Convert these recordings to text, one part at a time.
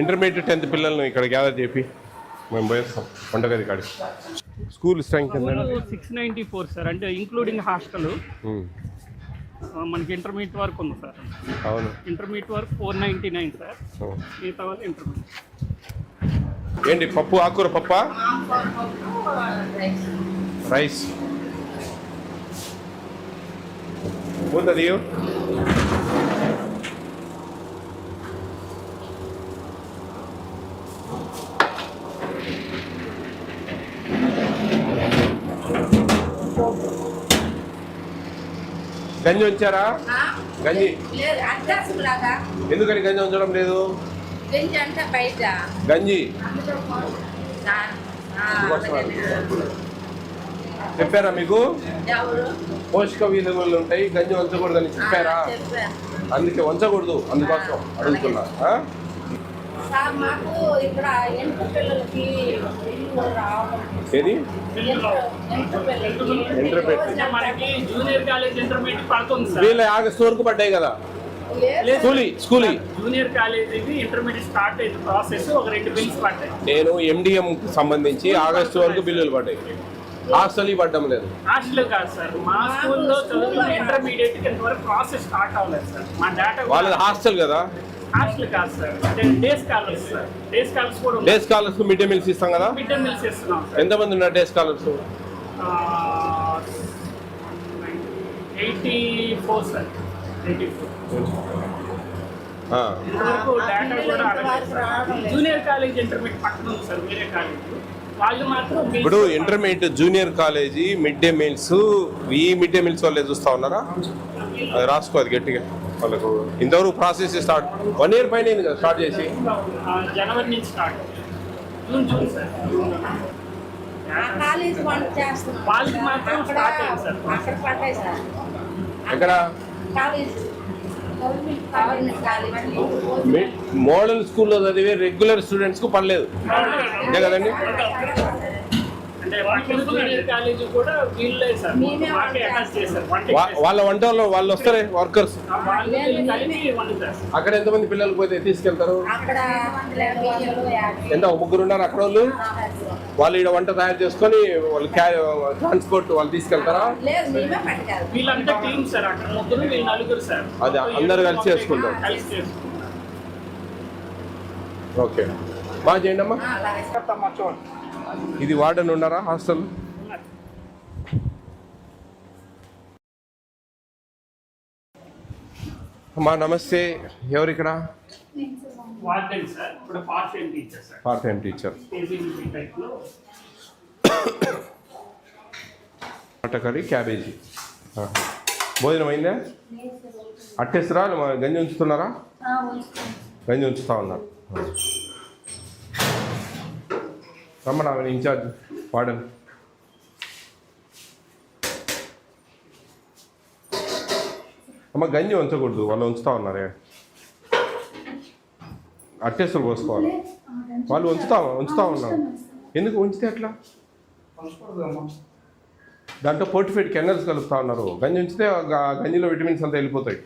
Intermediate 10th పిల్లల్ని ఇక్కడ gather చేపి మేము పోయేస్తాం వంటగది కాడికి. స్కూల్ స్ట్రెంగ్త్ 694 సార్, అంటే ఇంక్లూడింగ్ హాస్టల్. మనకి ఇంటర్మీడియట్ వరకు ఉంది సార్. అవును, ఇంటర్మీడియట్ వరకు 499 సార్. మిగతా వాళ్ళు ఇంటర్మీడియట్. ఏంటి పప్పు, ఆకుకూర పప్పా, రైస్ పోతుంది. గంజి ఉంచారా? గంజి ఎందుకని గంజి ఉంచడం లేదు? గంజి చెప్పారా మీకు? పోషక విలువలు ఉంటాయి, గంజి ఉంచకూడదని చెప్పారా? అందుకే ఉంచకూడదు, అందుకోసం అడుగుతున్నా. ఏది వీళ్ళ ఆగస్టు వరకు పడ్డాయి కదా school. Junior college intermediate start అయిన ప్రాసెస్ ఒక 2 బిల్స్ పడ్డాయి. నేను ఎండిఎం సంబంధించి ఆగస్టు వరకు బిల్లులు పడ్డాయి. హాస్టల్ పడ్డం లేదు. హాస్టల్ కాదు సార్, మా స్కూల్లో చదువుకున్న ఇంటర్మీడియట్ ఇంతవరకు ప్రాసెస్ స్టార్ట్ అవ్వలేదు సార్. మా డేటా వాళ్ళది హాస్టల్ కదా. హాస్టల్ కాదు sir, day scholars sir. Day scholars కూడా day scholars mid day meals ఇస్తాం కదా. మిడ్ డే మీల్స్ ఇస్తున్నాం. ఎంతమంది ఉన్నారు డే స్కాలర్స్? 84 సార్. 84. ఇంతవరకు డేటా కూడా జూనియర్ కాలేజ్ ఇంటర్మీడియట్ పక్కన ఉంది సార్, వేరే కాలేజ్. వాళ్ళు మాత్రం ఇప్పుడు intermediate junior college mid day meals, ఈ మిడ్ డే మీల్స్ వాళ్ళే చూస్తా ఉన్నారా? అది రాసుకోవాలి గట్టిగా. వాళ్ళకు ఇంతవరకు ప్రాసెస్ స్టార్ట్ 1 year పైన స్టార్ట్ చేసి జనవరి నుంచి స్టార్ట్. June sir. వాళ్ళకి మాత్రం స్టార్ట్ అయింది సార్. ఎక్కడ? మోడల్ స్కూల్లో చదివే రెగ్యులర్ స్టూడెంట్స్ కు పర్లేదు అంతే కదండి. వాళ్ళ వంట వాళ్ళు వస్తారే వర్కర్స్. అక్కడ ఎంతమంది పిల్లలు పోతే తీసుకెళ్తారు? ఎంత 3 ఉన్నారు అక్కడ వాళ్ళు. వాళ్ళు ఇక్కడ వంట తయారు చేసుకొని వాళ్ళు ట్రాన్స్పోర్ట్ వాళ్ళు తీసుకెళ్తారా? అదే అందరు కలిసి చేసుకుంటారు. ఓకే, బాగా చేయండి అమ్మా. ఇది వార్డెన్ ఉన్నారా హాస్టల్? అమ్మా నమస్తే, ఎవరు ఇక్కడ? Part time teacher. Curry, cabbage. భోజనం అయిందా? అట్టేస్తారా? గంజి ఉంచుతున్నారా? గంజి ఉంచుతా ఉన్నారు. రమ్మన్నా ఇన్ఛార్జ్ వార్డెన్. అమ్మ గంజి ఉంచకూడదు, వాళ్ళు ఉంచుతా ఉన్నారే. అట్టేస్తులు పోసుకోవాలి. వాళ్ళు ఉంచుతా ఉన్నారు. ఎందుకు ఉంచితే అట్లా? దాంట్లో పోర్టిఫైడ్ కెనల్స్ కలుపుతా ఉన్నారు. గంజి ఉంచితే గంజిలో విటమిన్స్ అంతా వెళ్ళిపోతాయి.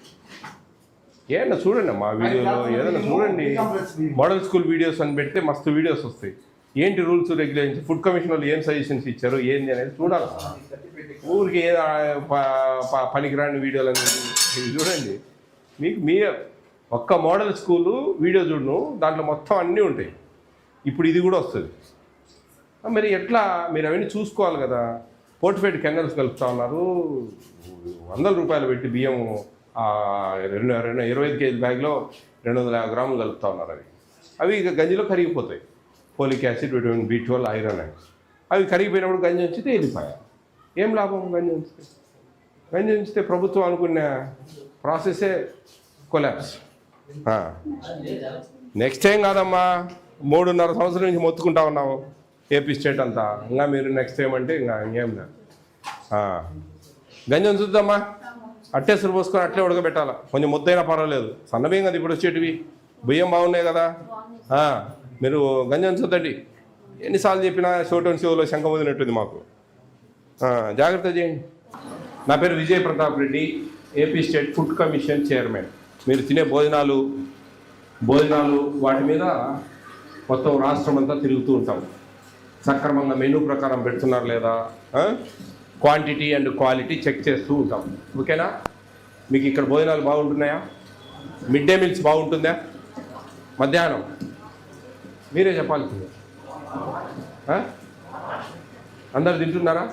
ఏదన్నా చూడండి అమ్మా వీడియోలో, ఏదైనా చూడండి. మోడల్ స్కూల్ వీడియోస్ అని పెడితే మస్తు వీడియోస్ వస్తాయి. ఏంటి రూల్స్ రెగ్యులేషన్స్, ఫుడ్ కమిషన్ వాళ్ళు ఏం సజెషన్స్ ఇచ్చారు, ఏంది అనేది చూడాలి. ఊరికి ఏదో పనికిరాని వీడియోలు అనేది చూడండి. మీకు మీ ఒక్క మోడల్ స్కూలు వీడియో చూడను, దాంట్లో మొత్తం అన్నీ ఉంటాయి. ఇప్పుడు ఇది కూడా వస్తుంది. మరి ఎట్లా మీరు అవన్నీ చూసుకోవాలి కదా. పోర్టిఫైడ్ కెనల్స్ కలుపుతా ఉన్నారు. 100 రూపాయలు పెట్టి బియ్యం 25 kg బ్యాగ్లో 250 గ్రాములు కలుపుతా ఉన్నారు. అవి ఇక గంజిలో కరిగిపోతాయి. Folic acid, vitamin B12, iron. అవి కరిగిపోయినప్పుడు గంజి ఉంచితే వెళ్ళిపోయా. ఏం లాభం గంజి ఉంచితే? గంజి ఉంచితే ప్రభుత్వం అనుకున్న ప్రాసెసే కొలాప్స్. నెక్స్ట్ టైం కాదమ్మా, 3.5 సంవత్సరం నుంచి మొత్తుకుంటా ఉన్నాము ఏపీ స్టేట్ అంతా. ఇంకా మీరు నెక్స్ట్ టైం అంటే ఇంకా ఇంకేం లేదు. గంజి ఉంచుద్దామ్మా, అట్టేసరి పోసుకొని అట్లే ఉడకబెట్టాలా. కొంచెం ముద్దైనా పర్వాలేదు. సన్నబియ్యం కదా ఇప్పుడు వచ్చేటివి, బియ్యం బాగున్నాయి కదా. మీరు గంజి ఉంచొద్దండి. ఎన్నిసార్లు చెప్పినా షోటోన్ షోలో శంఖం వదిలినట్టుంది మాకు. జాగ్రత్త చేయండి. నా పేరు Vijay Pratap Reddy, AP state food commission chairman. మీరు తినే భోజనాలు భోజనాలు వాటి మీద మొత్తం రాష్ట్రం అంతా తిరుగుతూ ఉంటాం. సక్రమంగా మెనూ ప్రకారం పెడుతున్నారు లేదా, క్వాంటిటీ అండ్ క్వాలిటీ చెక్ చేస్తూ ఉంటాం. ఓకేనా? మీకు ఇక్కడ భోజనాలు బాగుంటున్నాయా? మిడ్ డే మీల్స్ బాగుంటుందా? మధ్యాహ్నం మీరే చెప్పాల్సింది. అందరు తింటున్నారా?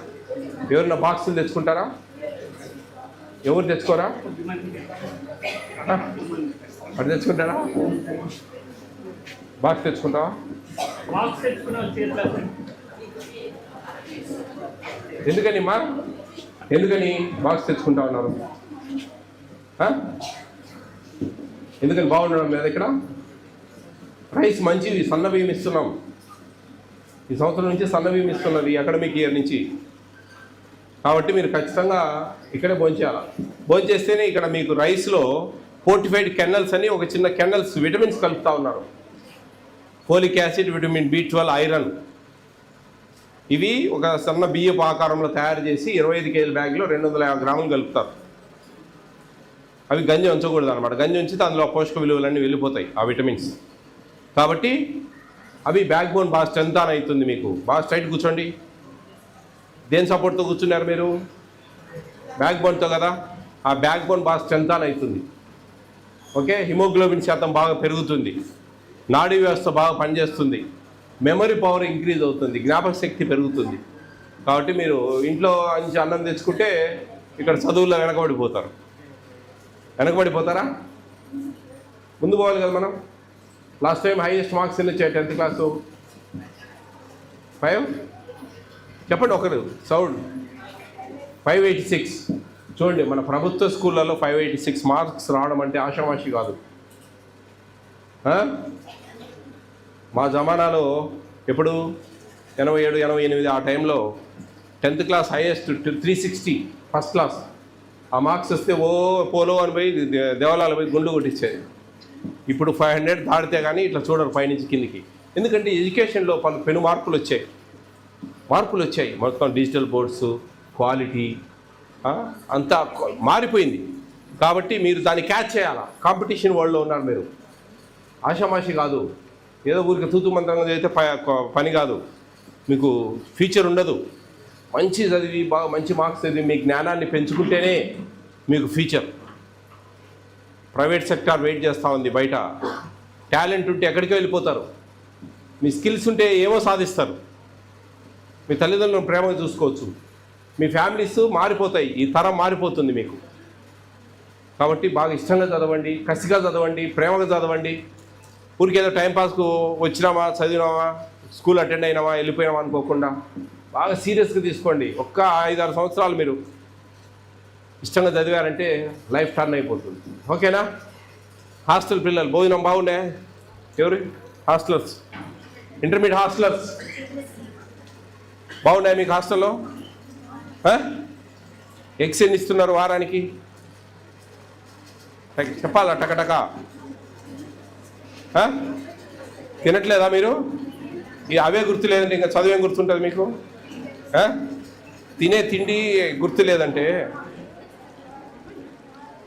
ఎవరన్నా బాక్సులు తెచ్చుకుంటారా? ఎవరు తెచ్చుకోరా? అటు తెచ్చుకుంటారా? బాక్స్ తెచ్చుకుంటావా? ఎందుకని మా ఎందుకని బాక్స్ తెచ్చుకుంటా ఉన్నారు? ఎందుకని బాగుండడం లేదు? ఇక్కడ రైస్ మంచివి, సన్న బియ్యం ఇస్తున్నాం. ఈ సంవత్సరం నుంచి సన్న బియ్యం ఇస్తున్నది అకాడమిక్ ఇయర్ నుంచి. కాబట్టి మీరు ఖచ్చితంగా ఇక్కడే భోంచేయాలి. భోంచేస్తేనే ఇక్కడ మీకు రైస్లో ఫోర్టిఫైడ్ కెన్నల్స్ అని ఒక చిన్న కెన్నల్స్ విటమిన్స్ కలుపుతూ ఉన్నారు. Folic acid, vitamin B12, iron. ఇవి ఒక సన్న బియ్యపు ఆకారంలో తయారు చేసి 25 kg బ్యాగ్లో 250 గ్రాములు కలుపుతారు. అవి గంజి ఉంచకూడదు అనమాట. గంజి ఉంచితే అందులో పోషక విలువలన్నీ వెళ్ళిపోతాయి, ఆ విటమిన్స్. కాబట్టి అవి బ్యాక్ బోన్ బాగా స్ట్రెంత్ ఆన్ అవుతుంది. మీకు బాగా స్ట్రైట్ కూర్చోండి. దేని సపోర్ట్తో కూర్చున్నారు మీరు? బ్యాక్ బోన్తో కదా. ఆ బ్యాక్ బోన్ బాగా స్ట్రెంత్ ఆన్ అవుతుంది. ఓకే, హిమోగ్లోబిన్ శాతం బాగా పెరుగుతుంది, నాడీ వ్యవస్థ బాగా పనిచేస్తుంది, మెమరీ పవర్ ఇంక్రీజ్ అవుతుంది, జ్ఞాపక శక్తి పెరుగుతుంది. కాబట్టి మీరు ఇంట్లో నుంచి అన్నం తెచ్చుకుంటే ఇక్కడ చదువుల్లో వెనకబడిపోతారు. వెనకబడిపోతారా? ముందు పోవాలి కదా మనం. లాస్ట్ టైం హైయెస్ట్ మార్క్స్ ఎన్ని వచ్చాయి 10th క్లాసు? 5 చెప్పండి ఒకరు సౌండ్. 586. చూడండి, మన ప్రభుత్వ స్కూళ్ళలో 586 మార్క్స్ రావడం అంటే ఆషామాషి కాదు. మా జమానాలో ఎప్పుడు 87, 88 ఆ టైంలో 10th class highest 360 first class. ఆ మార్క్స్ వస్తే ఓ పోలో అని పోయి దేవాలయాలు పోయి గుండు కొట్టించేది. ఇప్పుడు 500 దాడితే కానీ ఇట్లా చూడరు పైనుంచి కిందికి. ఎందుకంటే ఎడ్యుకేషన్లో పెను మార్పులు వచ్చాయి. మొత్తం డిజిటల్ బోర్డ్స్, క్వాలిటీ అంతా మారిపోయింది. కాబట్టి మీరు దాన్ని క్యాచ్ చేయాలా. కాంపిటీషన్ వరల్డ్లో ఉన్నారు మీరు. ఆషామాషి కాదు, ఏదో ఊరికి తూతు మంత్రంగా చదివితే పని కాదు. మీకు ఫ్యూచర్ ఉండదు. మంచి చదివి బాగా మంచి మార్క్స్ చదివి మీ జ్ఞానాన్ని పెంచుకుంటేనే మీకు ఫ్యూచర్. ప్రైవేట్ సెక్టార్ వెయిట్ చేస్తూ ఉంది బయట. టాలెంట్ ఉంటే ఎక్కడికి వెళ్ళిపోతారు. మీ స్కిల్స్ ఉంటే ఏమో సాధిస్తారు. మీ తల్లిదండ్రులను ప్రేమగా చూసుకోవచ్చు. మీ ఫ్యామిలీస్ మారిపోతాయి. ఈ తరం మారిపోతుంది మీకు. కాబట్టి బాగా ఇష్టంగా చదవండి, కసిగా చదవండి, ప్రేమగా చదవండి. ఊరికి ఏదో టైంపాస్కు వచ్చినామా, చదివినామా, స్కూల్ అటెండ్ అయినామా, వెళ్ళిపోయినామా అనుకోకుండా బాగా సీరియస్గా తీసుకోండి. ఒక్క 5-6 సంవత్సరాలు మీరు ఇష్టంగా చదివారంటే లైఫ్ టర్న్ అయిపోతుంది. ఓకేనా? హాస్టల్ పిల్లలు భోజనం బాగుండే? ఎవరు హాస్టలర్స్? ఇంటర్మీడియట్ హాస్టలర్స్ బాగున్నాయి మీకు హాస్టల్లో? ఎగ్స్ ఎన్ని ఇస్తున్నారు వారానికి? చెప్పాలా టకటక? తినట్లేదా మీరు? అవే గుర్తు లేదంటే ఇంకా చదువేం గుర్తుంటుంది మీకు? తినే తిండి గుర్తు లేదంటే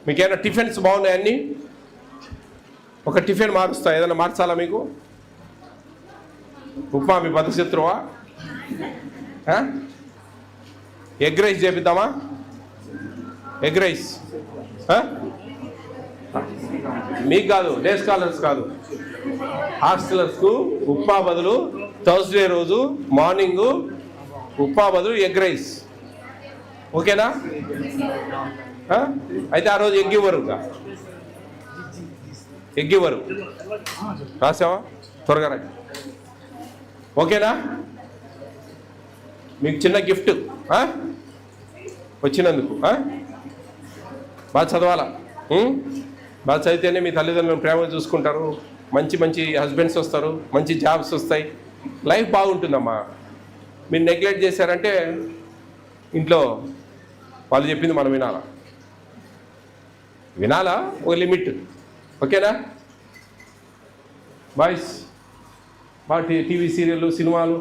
మీకేమైనా టిఫిన్స్ బాగున్నాయన్నీ? ఒక టిఫిన్ మారుస్తా, ఏదైనా మార్చాలా మీకు? ఉప్మా మీ బద్ధశత్రువా? ఎగ్ రైస్ చేపిద్దామా? ఎగ్ రైస్ మీకు కాదు, డే స్కాలర్స్ కాదు, హాస్టలర్స్కు ఉప్మా బదులు థర్స్డే రోజు మార్నింగు ఉప్మా బదులు ఎగ్ రైస్. ఓకేనా? అయితే ఆ రోజు ఎగ్ ఇవ్వరు. ఎగ్ ఇవ్వరు. రాసావా? త్వరగా రా. ఓకేనా? మీకు చిన్న గిఫ్ట్ వచ్చినందుకు. బాగా చదవాలా. బాగా చదివితేనే మీ తల్లిదండ్రులను ప్రేమగా చూసుకుంటారు, మంచి మంచి హస్బెండ్స్ వస్తారు, మంచి జాబ్స్ వస్తాయి, లైఫ్ బాగుంటుందమ్మా. మీరు నెగ్లెక్ట్ చేశారంటే ఇంట్లో వాళ్ళు చెప్పింది మనం వినాలా ఒక లిమిట్. ఓకేనా బాయ్స్? బాగా టీవీ సీరియళ్ళు, సినిమాలు,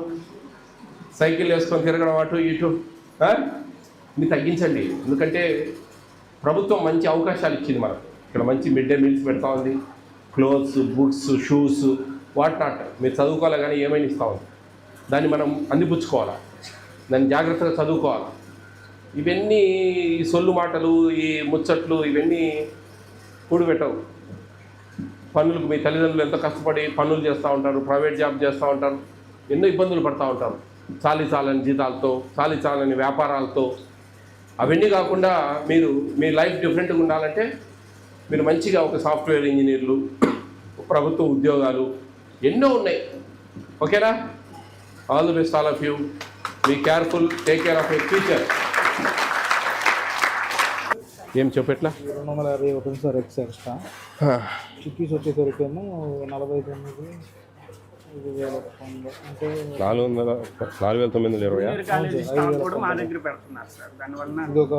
సైకిల్ వేసుకొని తిరగడం అటు ఇటు ఇది తగ్గించండి. ఎందుకంటే ప్రభుత్వం మంచి అవకాశాలు ఇచ్చింది మనకు. ఇక్కడ మంచి మిడ్ డే మీల్స్ పెడతా ఉంది, clothes, books, shoes, what not మీరు చదువుకోవాలి కానీ ఏమైనా ఇస్తాం దాన్ని మనం అందిపుచ్చుకోవాలా, దాన్ని జాగ్రత్తగా చదువుకోవాలా. ఇవన్నీ ఈ సొల్లు మాటలు, ఈ ముచ్చట్లు ఇవన్నీ కూడిపెట్టవు. పనులకు మీ తల్లిదండ్రులు ఎంతో కష్టపడి పనులు చేస్తూ ఉంటారు, ప్రైవేట్ జాబ్ చేస్తూ ఉంటారు, ఎన్నో ఇబ్బందులు పడుతూ ఉంటారు, చాలని జీతాలతో, చాలని వ్యాపారాలతో. అవన్నీ కాకుండా మీరు మీ లైఫ్ డిఫరెంట్గా ఉండాలంటే మీరు మంచిగా ఒక సాఫ్ట్వేర్ ఇంజనీర్లు, ప్రభుత్వ ఉద్యోగాలు ఎన్నో ఉన్నాయి. ఓకేనా? All the best all of you. Be careful, take care of your future. ఏం చెప్పట్లా? 250 ఉంటుంది సార్ ఎక్స్ ఎక్స్ట్రా. చిక్కీస్ వచ్చేసరికేమో 49,000 అంటే 4,920. జూనియర్ కాలేజీ స్టాక్ కూడా మా దగ్గర పెడుతున్నారు సార్. దానివల్ల ఇది ఒక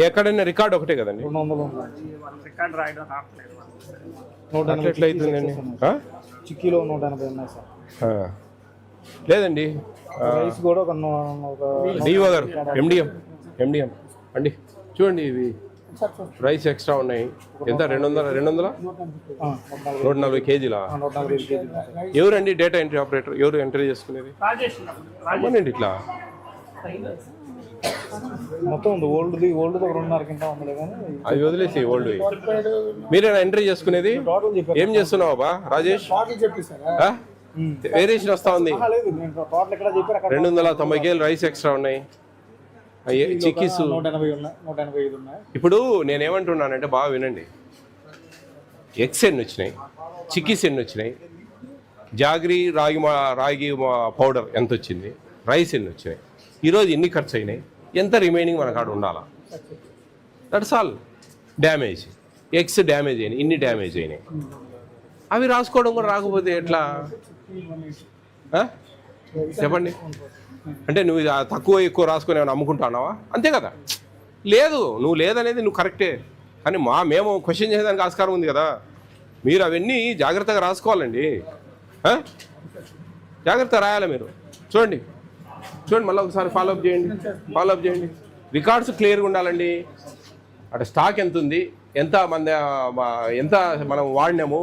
ఎక్కడైనా రికార్డ్ ఒకటే కదండి, 200 ఉంది. వాళ్ళ రికార్డ్ రాయడం రావట్లేదు. 180 ఎట్లయితుందండి? చిక్కీలో 180 ఉన్నాయి సార్. లేదండి, రైస్ కూడా ఒక డిఓ గారు, ఎండిఎం అండి, చూడండి ఇవి రైస్ ఎక్స్ట్రా ఉన్నాయి. ఎంత? 140 కేజీలా? 145 కేజీలు. ఎవరండి డేటా ఎంట్రీ ఆపరేటర్? ఎవరు ఎంట్రీ చేసుకునేది? రాజేష్ అమ్మనండి ఇట్లా మొత్తం ఉంది. ఓల్డ్ది 2.5 కింద ఉంది కానీ అవి వదిలేసి ఓల్డ్ మీరేనా ఎంట్రీ చేసుకునేది? టోటల్ చెప్పారు. ఏం చేస్తున్నావు బా రాజేష్? వేరియేషన్ వస్తా ఉంది. లేదు, నేను టోటల్ ఎక్కడ చెప్పారు 290 కేజీలు రైస్ ఎక్స్ట్రా ఉన్నాయి. చిక్కీస్ 180 ఉన్నాయి, 185 ఉన్నాయి. ఇప్పుడు నేనేమంటున్నానంటే బాగా వినండి, ఎగ్స్ ఎన్ని వచ్చినాయి, చిక్కీస్ ఎన్ని వచ్చినాయి, జాగ్రీ రాగి పౌడర్ ఎంత వచ్చింది, రైస్ ఎన్ని వచ్చినాయి, ఈరోజు ఎన్ని ఖర్చు అయినాయి, ఎంత రిమైనింగ్ మన కాడ ఉండాలా, that's all. Damage eggs damage అయినాయి, ఇన్ని డ్యామేజ్ అయినాయి, అవి రాసుకోవడం కూడా రాకపోతే ఎట్లా? చెప్పండి. అంటే నువ్వు తక్కువ ఎక్కువ రాసుకొని ఏమైనా అమ్ముకుంటున్నావా? అంతే కదా. లేదు, నువ్వు లేదనేది నువ్వు కరెక్టే, కానీ మేము క్వశ్చన్ చేసేదానికి ఆస్కారం ఉంది కదా. మీరు అవన్నీ జాగ్రత్తగా రాసుకోవాలండి, జాగ్రత్తగా రాయాలి మీరు. చూడండి మళ్ళీ ఒకసారి ఫాలోఅప్ చేయండి. రికార్డ్స్ క్లియర్గా ఉండాలండి. అటు స్టాక్ ఎంత ఉంది, ఎంత మనం వాడినాము.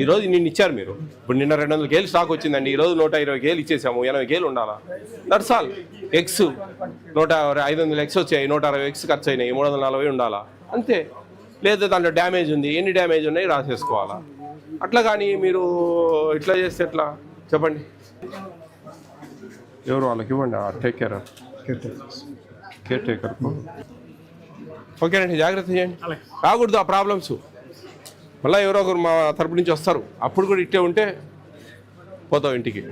ఈరోజు నిన్న ఇచ్చారు మీరు, ఇప్పుడు నిన్న 200 కేలు స్టాక్ వచ్చిందండి, ఈరోజు 120 కేలు ఇచ్చేసాము, 80 కేలు ఉండాలా. That's all. ఎగ్స్ 500 ఎగ్స్ వచ్చాయి, 160 ఎగ్స్ ఖర్చు అయినాయి, 340 ఉండాలా, అంతే. లేదా దాంట్లో డ్యామేజ్ ఉంది, ఎన్ని డ్యామేజ్ ఉన్నాయి రాసేసుకోవాలా. అట్లా కానీ మీరు ఇట్లా చేస్తే ఎట్లా చెప్పండి? ఎవరు వాళ్ళకి ఇవ్వండి, టేక్ కేర్ టేకర్. ఓకేనండి, జాగ్రత్త చేయండి, రాకూడదు ఆ ప్రాబ్లమ్స్. మళ్ళీ ఎవరో ఒకరు మా తరపు నుంచి వస్తారు, అప్పుడు కూడా ఇట్టే ఉంటే పోతావు ఇంటికి.